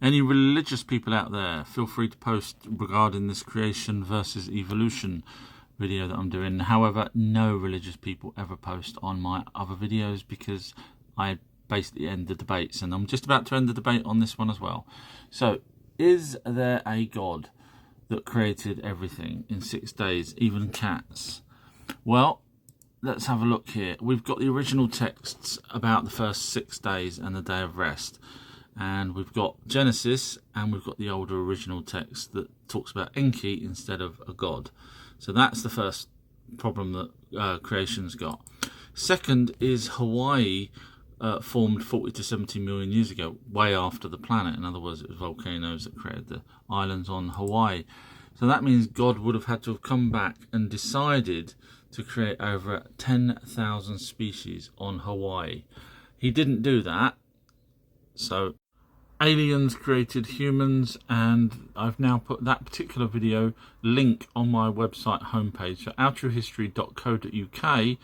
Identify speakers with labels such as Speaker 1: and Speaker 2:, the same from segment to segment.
Speaker 1: Any religious people out there, feel free to post regarding this creation versus evolution video that I'm doing. However, no religious people ever post on my other videos because I basically end the debates, and I'm just about to end the debate on this one as well. So, is there a God that created everything in 6 days, even cats? Well, let's have a look here. We've got the original texts about the first 6 days and the day of rest. And we've got Genesis, and we've got the older original text that talks about Enki instead of a god. So that's the first problem that creation's got. Second is Hawaii formed 40 to 70 million years ago, way after the planet. In other words, it was volcanoes that created the islands on Hawaii. So that means God would have had to have come back and decided to create over 10,000 species on Hawaii. He didn't do that. So aliens created humans, and I've now put that particular video link on my website homepage, so ourtruehistory.co.uk.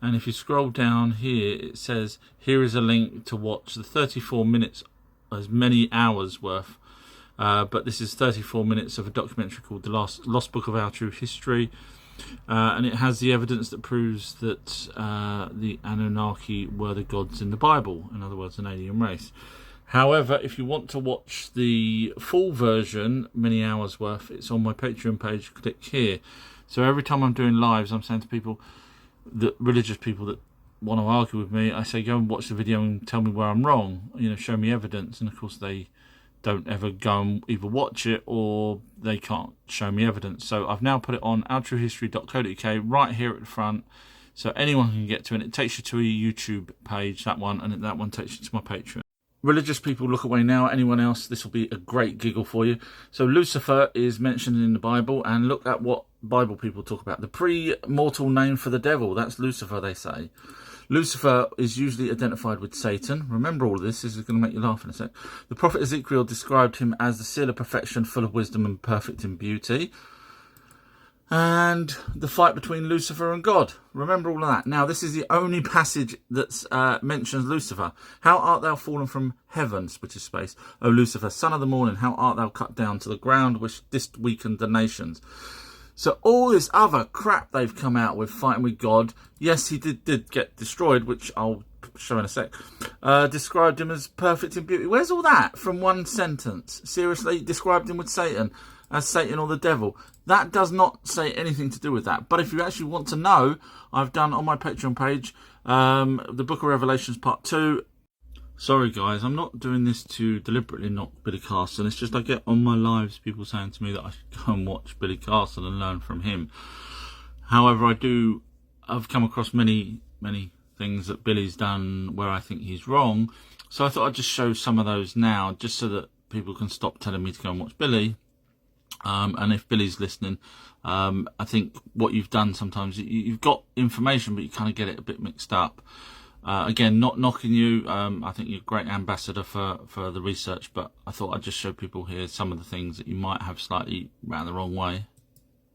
Speaker 1: And if you scroll down here, it says here is a link to watch the 34 minutes, as many hours worth, but this is 34 minutes of a documentary called The Lost Book of Our True History, and it has the evidence that proves that the Anunnaki were the gods in the Bible, in other words, an alien race. However, if you want to watch the full version, many hours worth, it's on my Patreon page. Click here. So every time I'm doing lives, I'm saying to people, the religious people that want to argue with me, I say, go and watch the video and tell me where I'm wrong. You know, show me evidence. And of course, they don't ever go and either watch it or they can't show me evidence. So I've now put it on ourtruehistory.co.uk right here at the front, so anyone can get to it. It takes you to a YouTube page, that one, and that one takes you to my Patreon. Religious people, look away now. Anyone else, this will be a great giggle for you. So Lucifer is mentioned in the Bible, and look at what Bible people talk about. The pre-mortal name for the devil, that's Lucifer, they say. Lucifer is usually identified with Satan. Remember all of this. This is going to make you laugh in a sec. The prophet Ezekiel described him as the seal of perfection, full of wisdom and perfect in beauty. And the fight between Lucifer and God. Remember all of that. Now, this is the only passage that mentions Lucifer. How art thou fallen from heaven, which is space, O Lucifer, son of the morning, how art thou cut down to the ground, which didst weaken the nations. So all this other crap they've come out with, fighting with God, yes, he did get destroyed, which I'll show in a sec, described him as perfect in beauty. Where's all that from one sentence? Seriously, described him with Satan, as Satan or the devil. That does not say anything to do with that. But if you actually want to know, I've done on my Patreon page, the Book of Revelations Part 2. Sorry guys, I'm not doing this to deliberately knock Billy Castle. It's just I get on my lives people saying to me that I should go and watch Billy Castle and learn from him. However, I've come across many things that Billy's done where I think he's wrong. So I thought I'd just show some of those now, just so that people can stop telling me to go and watch Billy. And if Billy's listening, I think what you've done sometimes, you've got information, but you kind of get it a bit mixed up. Again, not knocking you. I think you're a great ambassador for the research, but I thought I'd just show people here some of the things that you might have slightly round the wrong way.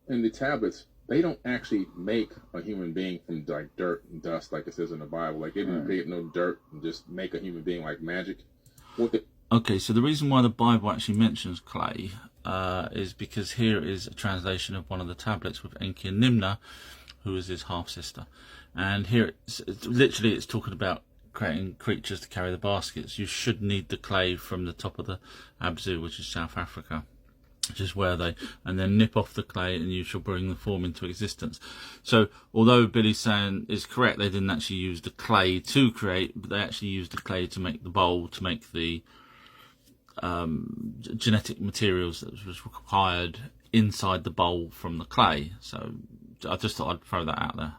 Speaker 2: In the tablets, they don't actually make a human being from like dirt and dust like it says in the Bible. Like they didn't create no dirt and just make a human being like magic.
Speaker 1: Okay, so the reason why the Bible actually mentions clay is because here is a translation of one of the tablets with Enki and Nimna, who is his half-sister. And here it's literally talking about creating creatures to carry the baskets. You should need the clay from the top of the Abzu, which is South Africa, which is where and then nip off the clay and you shall bring the form into existence. So although Billy's saying is correct, they didn't actually use the clay to create, but they actually used the clay to make the bowl, to make the genetic materials that was required inside the bowl from the clay. So I just thought I'd throw that out there.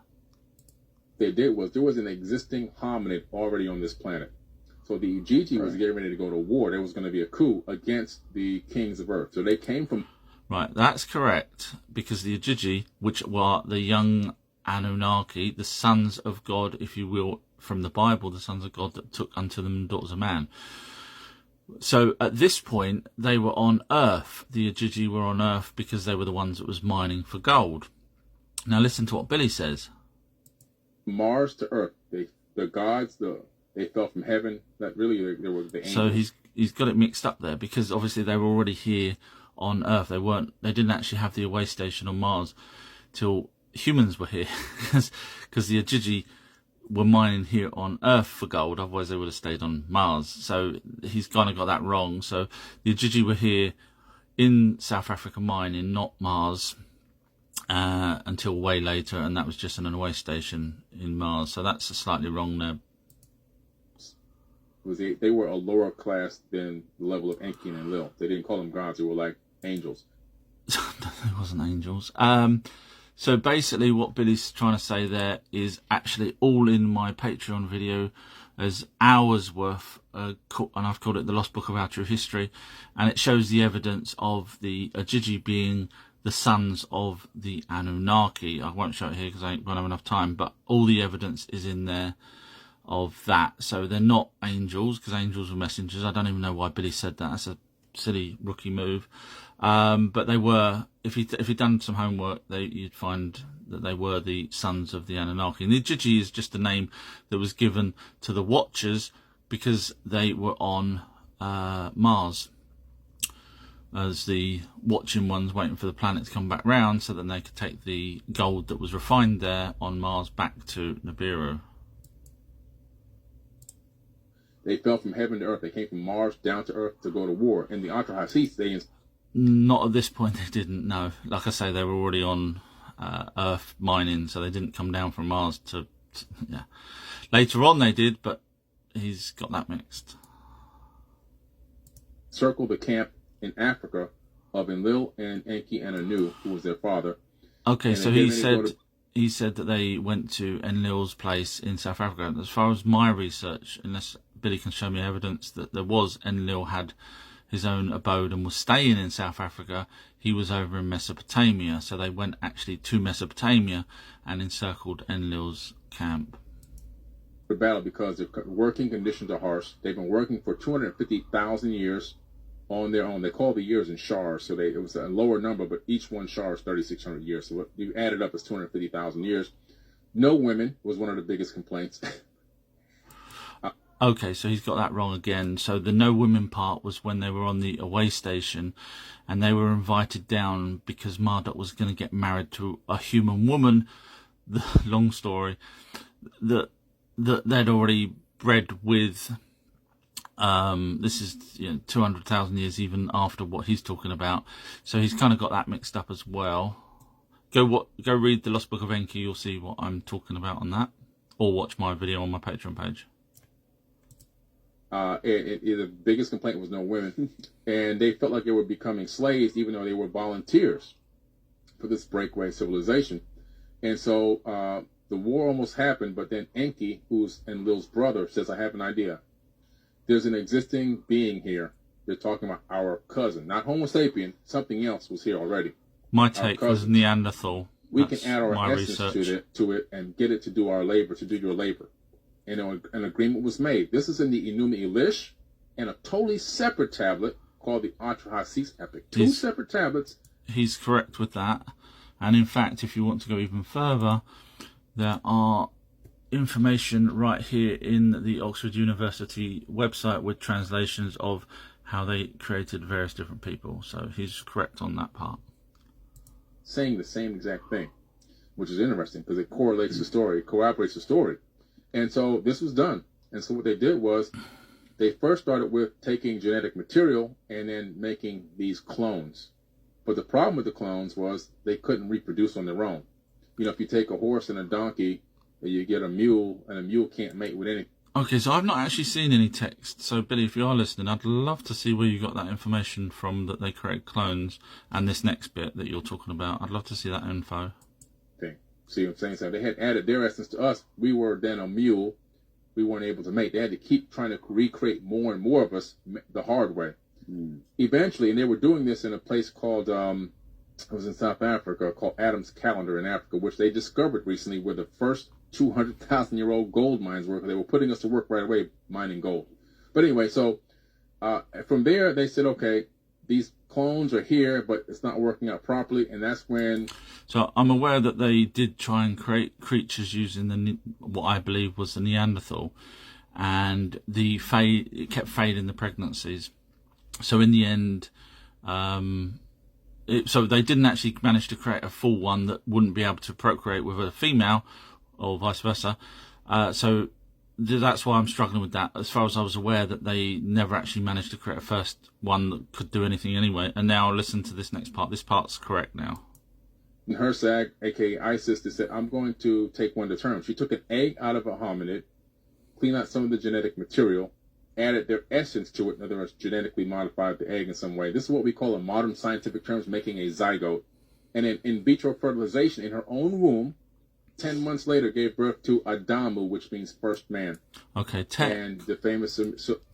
Speaker 2: They did was there was an existing hominid already on this planet. So the Ujiji was getting ready to go to war. There was going to be a coup against the kings of Earth. So they came from...
Speaker 1: Right, that's correct. Because the Ujiji, which were the young Anunnaki, the sons of God, if you will, from the Bible, the sons of God that took unto them daughters of man. So at this point, they were on Earth. The Ujiji were on Earth because they were the ones that was mining for gold. Now listen to what Billy says.
Speaker 2: Mars to Earth. The gods, they fell from heaven. That really, there was the angels.
Speaker 1: So he's got it mixed up there, because obviously they were already here on Earth. They didn't actually have the away station on Mars till humans were here, because the Ajiji were mining here on Earth for gold. Otherwise they would have stayed on Mars. So he's kind of got that wrong. So the Ajiji were here in South Africa mining, not Mars, until way later, and that was just an away station in Mars. So that's slightly wrong there.
Speaker 2: They were a lower class than the level of Enki and Enlil. They didn't call them gods. They were like angels.
Speaker 1: It wasn't angels. So basically what Billy's trying to say there is actually all in my Patreon video as hours worth, and I've called it The Lost Book of Our True History, and it shows the evidence of the Ajiji being the sons of the Anunnaki. I won't show it here because I ain't going to have enough time, but all the evidence is in there of that. So they're not angels, because angels were messengers. I don't even know why Billy said that. That's a silly rookie move. But they were, if he'd done some homework, you'd find that they were the sons of the Anunnaki. And the Ajiji is just a name that was given to the Watchers because they were on Mars as the watching ones, waiting for the planet to come back round so that they could take the gold that was refined there on Mars back to Nibiru.
Speaker 2: They fell from heaven to earth. They came from Mars down to earth to go to war. In the Atrahasis, they...
Speaker 1: Not at this point, they didn't, no. Like I say, they were already on Earth mining, so they didn't come down from Mars to yeah. Later on they did, but he's got that mixed.
Speaker 2: Circled the camp in Africa of Enlil and Enki and Anu, who was their father.
Speaker 1: Okay, so he said that they went to Enlil's place in South Africa. As far as my research, unless Billy can show me evidence that there was, Enlil had his own abode and was staying in South Africa, he was over in Mesopotamia. So they went actually to Mesopotamia and encircled Enlil's camp.
Speaker 2: The battle, because their working conditions are harsh. They've been working for 250,000 years on their own. They call the years in shars, so it was a lower number, but each one shar is 3,600 years. So you add it up as 250,000 years. No women was one of the biggest complaints.
Speaker 1: Okay, so he's got that wrong again. So the no women part was when they were on the away station and they were invited down because Marduk was going to get married to a human woman. The long story that they'd already bred with. This is 200,000 years even after what he's talking about. So he's kind of got that mixed up as well. Go read The Lost Book of Enki. You'll see what I'm talking about on that. Or watch my video on my Patreon page.
Speaker 2: The biggest complaint was no women, and they felt like they were becoming slaves, even though they were volunteers for this breakaway civilization. And so the war almost happened, but then Enki, who's Enlil's brother, says, "I have an idea. There's an existing being here. They're talking about our cousin, not Homo sapien. Something else was here already.
Speaker 1: My take was Neanderthal.
Speaker 2: We can add our essence to it and get it to do our labor, to do your labor." And an agreement was made. This is in the Enuma Elish, and a totally separate tablet called the Atrahasis Epic. Two separate tablets.
Speaker 1: He's correct with that. And in fact, if you want to go even further, there are information right here in the Oxford University website with translations of how they created various different people. So he's correct on that part.
Speaker 2: Saying the same exact thing, which is interesting because it correlates the story, corroborates the story. And so this was done. And so what they did was they first started with taking genetic material and then making these clones. But the problem with the clones was they couldn't reproduce on their own. If you take a horse and a donkey, you get a mule, and a mule can't mate with anything.
Speaker 1: Okay, so I've not actually seen any text. So, Billy, if you are listening, I'd love to see where you got that information from, that they create clones, and this next bit that you're talking about. I'd love to see that info.
Speaker 2: Okay. See what I'm saying? So they had added their essence to us. We were then a mule. We weren't able to mate. They had to keep trying to recreate more and more of us the hard way. Eventually, and they were doing this in a place called, it was in South Africa, called Adam's Calendar in Africa, which they discovered recently where the first 200,000-year-old gold mines were. They were putting us to work right away mining gold. But anyway, so from there, they said, okay, these clones are here, but it's not working out properly, and that's when...
Speaker 1: So I'm aware that they did try and create creatures using what I believe was the Neanderthal, and it kept fading the pregnancies. So in the end, so they didn't actually manage to create a full one that wouldn't be able to procreate with a female, or vice versa. So that's why I'm struggling with that. As far as I was aware, that they never actually managed to create a first one that could do anything anyway. And now listen to this next part. This part's correct now.
Speaker 2: And Hersag, aka Isis, said, I'm going to take one to term. She took an egg out of a hominid, cleaned out some of the genetic material, added their essence to it, in other words, genetically modified the egg in some way. This is what we call in modern scientific terms making a zygote. And in vitro fertilization in her own womb, 10 months later gave birth to Adamu, which means first man.
Speaker 1: Okay,
Speaker 2: and the famous...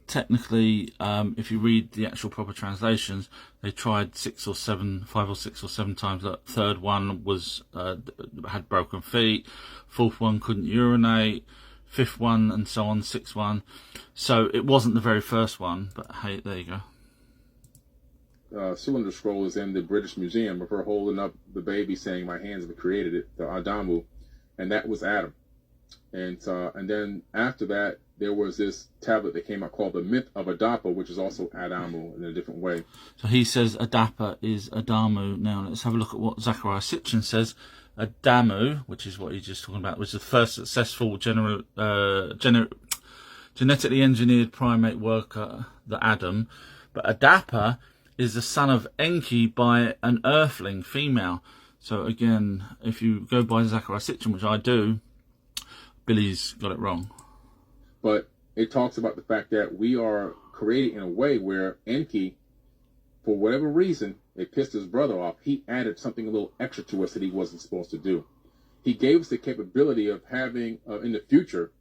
Speaker 1: technically, if you read the actual proper translations, they tried 5 or 6 or 7 times. The third one was had broken feet, fourth one couldn't urinate, fifth one, and so on, sixth one. So it wasn't the very first one, but hey, there you
Speaker 2: go. Cylinder scroll is in the British Museum of her holding up the baby saying, my hands have created it, the Adamu, and that was Adam. And then after that, there was this tablet that came out called the Myth of Adapa, which is also Adamu in a different way.
Speaker 1: So he says Adapa is Adamu. Now let's have a look at what Zachariah Sitchin says. Adamu, which is what he's just talking about, was the first successful genetically engineered primate worker, the Adam. But Adapa is the son of Enki by an earthling female. So again, if you go by Zachariah Sitchin, which I do, Billy's got it wrong.
Speaker 2: But it talks about the fact that we are created in a way where Enki, for whatever reason, it pissed his brother off. He added something a little extra to us that he wasn't supposed to do. He gave us the capability of having, in the future,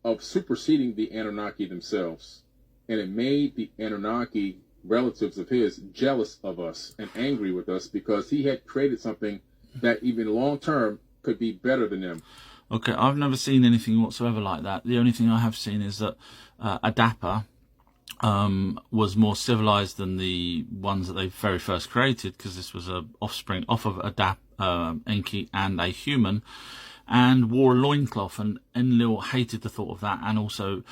Speaker 2: of superseding the Anunnaki themselves. And it made the Anunnaki relatives of his jealous of us and angry with us because he had created something that even long term could be better than them.
Speaker 1: Okay, I've never seen anything whatsoever like that. The only thing I have seen is that Adapa was more civilized than the ones that they very first created, because this was a offspring off of Enki and a human, and wore a loincloth, and Enlil hated the thought of that, and also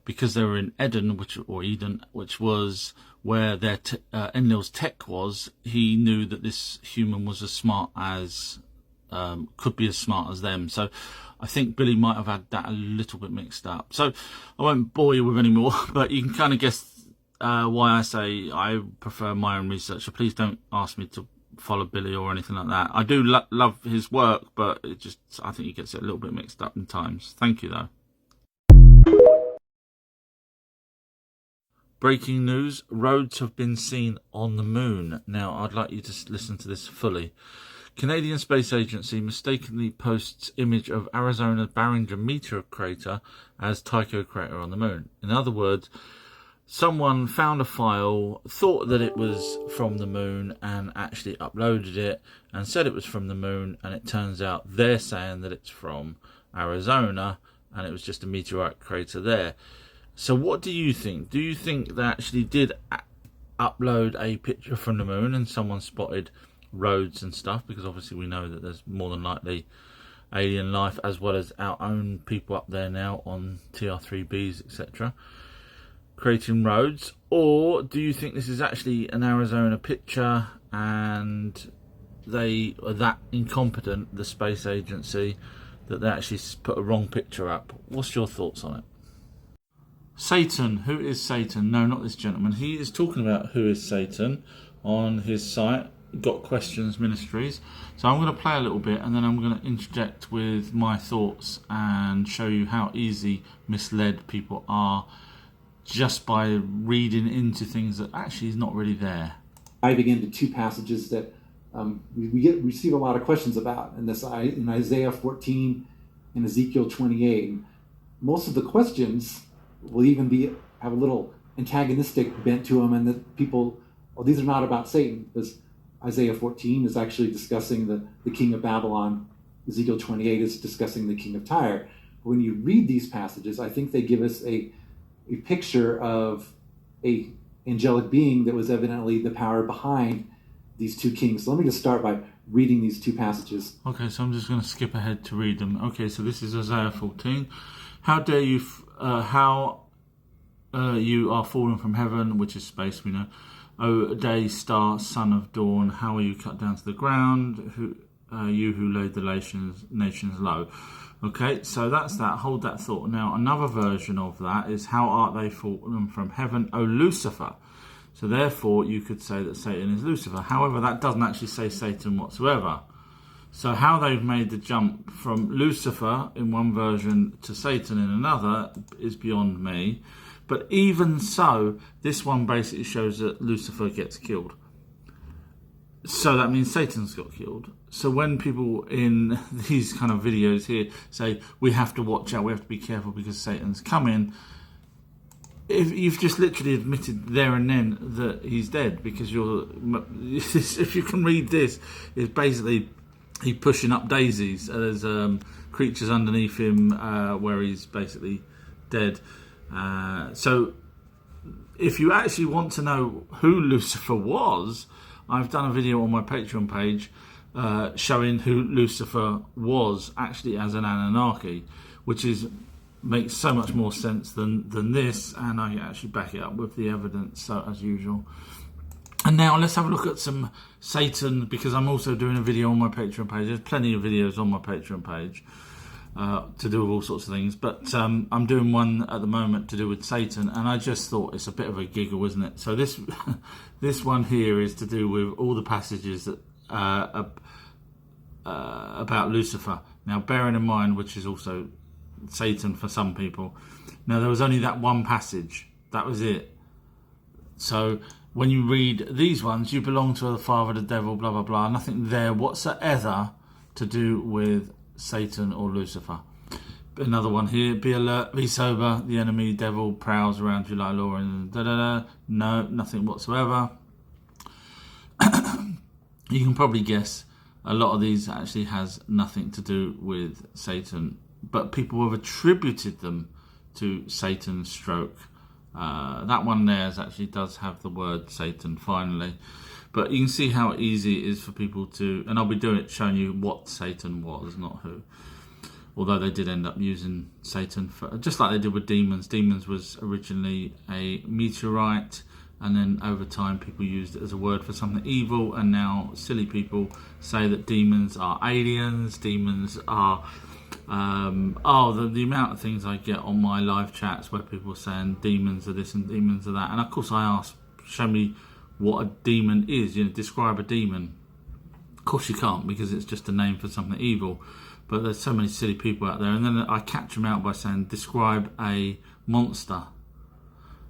Speaker 1: because they were in Eden, which was where their Enlil's tech was, he knew that this human was as smart as could be as smart as them. So I think Billy might have had that a little bit mixed up. So I won't bore you with any more, but you can kind of guess why I say I prefer my own research. So please don't ask me to follow Billy or anything like that. I do love his work, but I think he gets it a little bit mixed up in times. Thank you, though. Breaking news, roads have been seen on the moon. Now, I'd like you to listen to this fully. Canadian Space Agency mistakenly posts image of Arizona Barringer meteor crater as Tycho crater on the moon. In other words, someone found a file, thought that it was from the moon, and actually uploaded it and said it was from the moon, and it turns out they're saying that it's from Arizona and it was just a meteorite crater there. So what do you think? Do you think they actually did upload a picture from the moon and someone spotted roads and stuff? Because obviously we know that there's more than likely alien life, as well as our own people up there now on TR3Bs, etc., creating roads. Or do you think this is actually an Arizona picture and they are that incompetent, the space agency, that they actually put a wrong picture up? What's your thoughts on it? Satan. Who is Satan? No, not this gentleman. He is talking about who is Satan on his site, Got Questions Ministries. So I'm going to play a little bit and then I'm going to interject with my thoughts and show you how easy misled people are just by reading into things that actually is not really there.
Speaker 3: Diving into two passages that we receive a lot of questions about, and this in Isaiah 14 and Ezekiel 28. And most of the questions will even have a little antagonistic bent to them, and that people, well, these are not about Satan, because Isaiah 14 is actually discussing the king of Babylon. Ezekiel 28 is discussing the king of Tyre. When you read these passages, I think they give us a picture of a angelic being that was evidently the power behind these two kings. So let me just start by reading these two passages.
Speaker 1: Okay, so I'm just going to skip ahead to read them. Okay, so this is Isaiah 14. How dare you, how you are fallen from heaven, which is space, we know. O day star, son of dawn, how are you cut down to the ground? You who laid the nations low. Okay, so that's that. Hold that thought. Now, another version of that is, how art they fallen from heaven, O Lucifer? So therefore, you could say that Satan is Lucifer. However, that doesn't actually say Satan whatsoever. So how they've made the jump from Lucifer in one version to Satan in another is beyond me. But even so, this one basically shows that Lucifer gets killed. So that means Satan's got killed. So when people in these kind of videos here say, we have to watch out, we have to be careful because Satan's coming, if you've just literally admitted there and then that he's dead, because if you can read this, it's basically he's pushing up daisies. There's creatures underneath him where he's basically dead. So if you actually want to know who Lucifer was, I've done a video on my Patreon page showing who Lucifer was actually as an Anunnaki, which makes so much more sense than this, and I actually back it up with the evidence, so as usual. And now let's have a look at some Satan, because I'm also doing a video on my Patreon page. There's plenty of videos on my Patreon page to do with all sorts of things, but I'm doing one at the moment to do with Satan, and I just thought it's a bit of a giggle, isn't it? So this this one here is to do with all the passages that about Lucifer. Now, bearing in mind, which is also Satan for some people. Now, there was only that one passage. That was it. So when you read these ones, you belong to the father, the devil, blah, blah, blah. Nothing there whatsoever to do with Satan or Lucifer. Another one here, be alert, be sober, the enemy devil prowls around you like a law, and da-da-da. No, nothing whatsoever. You can probably guess a lot of these actually has nothing to do with Satan, but people have attributed them to Satan stroke. That one there actually does have the word Satan finally. But you can see how easy it is for people to, and I'll be doing it showing you what Satan was, not who. Although they did end up using Satan for, just like they did with demons. Demons was originally a meteorite, and then over time people used it as a word for something evil, and now silly people say that demons are aliens, demons are the amount of things I get on my live chats where people are saying demons are this and demons are that, and of course I ask, show me what a demon is, describe a demon. Of course you can't, because it's just a name for something evil. But there's so many silly people out there, and then I catch them out by saying, describe a monster.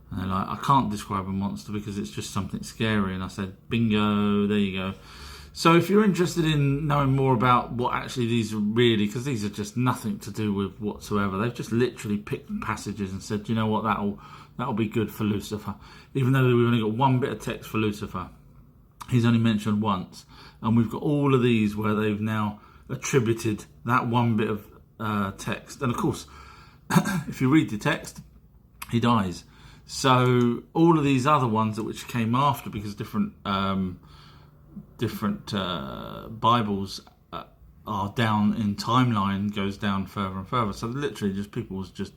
Speaker 1: And they're like, I can't describe a monster because it's just something scary. And I said, bingo, there you go. So if you're interested in knowing more about what actually these are really, because these are just nothing to do with whatsoever. They've just literally picked passages and said, you know what, that'll be good for Lucifer. Even though we've only got one bit of text for Lucifer. He's only mentioned once. And we've got all of these where they've now attributed that one bit of text. And of course, if you read the text, he dies. So all of these other ones which came after, because different Bibles are down in timeline, goes down further and further. So literally just people just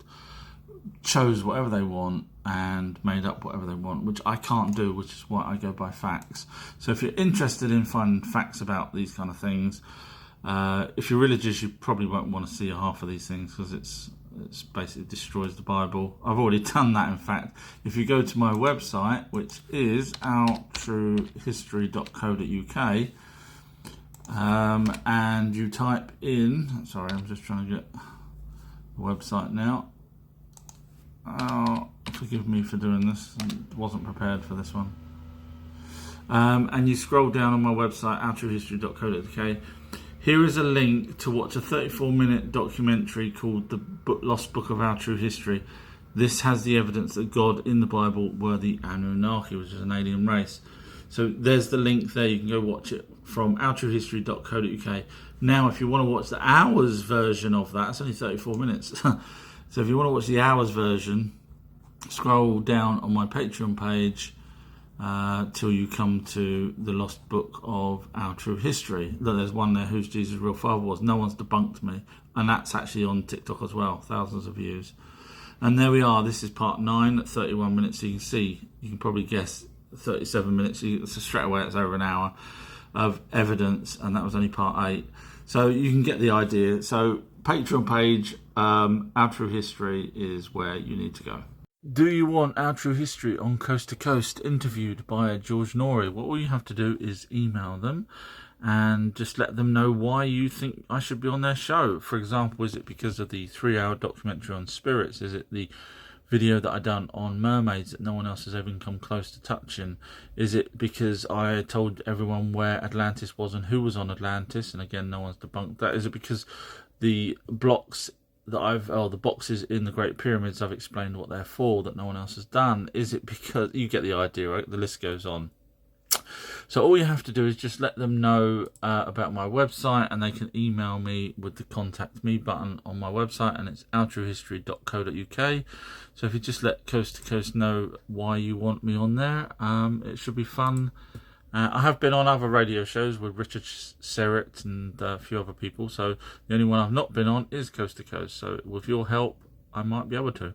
Speaker 1: chose whatever they want and made up whatever they want, which I can't do, which is why I go by facts. So if you're interested in finding facts about these kind of things, if you're religious, you probably won't want to see half of these things, because it's basically destroys the Bible. I've already done that, in fact. If you go to my website, which is outtruehistory.co.uk, and you type in, sorry, I'm just trying to get the website now. Oh, forgive me for doing this. I wasn't prepared for this one. And you scroll down on my website, outtruehistory.co.uk. Here is a link to watch a 34-minute documentary called The Lost Book of Our True History. This has the evidence that God in the Bible were the Anunnaki, which is an alien race. So there's the link there. You can go watch it from outtruehistory.co.uk. Now, if you want to watch the hours version of that, it's only 34 minutes. So if you want to watch the hours version, scroll down on my Patreon page till you come to the Lost Book of Our True History. There's one there, who's Jesus' real father was. No one's debunked me, and that's actually on TikTok as well, thousands of views. And there we are. This is part 9 at 31 minutes. So you can see, you can probably guess 37 minutes. So straight away, it's over an hour of evidence, and that was only part 8. So you can get the idea. So Patreon page, Our True History is where you need to go. Do you want Our True History on Coast to Coast interviewed by George Norrie? Well, all you have to do is email them and just let them know why you think I should be on their show. For example, is it because of the 3-hour documentary on spirits? Is it the video that I done on mermaids that no one else has ever come close to touching? Is it because I told everyone where Atlantis was and who was on Atlantis, and again no one's debunked that? Is it because the blocks that the boxes in the Great Pyramids, I've explained what they're for that no one else has done? Is it because, you get the idea, right? The list goes on. So all you have to do is just let them know about my website, and they can email me with the contact me button on my website, and it's outtruehistory.co.uk. So if you just let Coast to Coast know why you want me on there, it should be fun. I have been on other radio shows with Richard Serrett and a few other people, so the only one I've not been on is Coast to Coast. So with your help, I might be able to.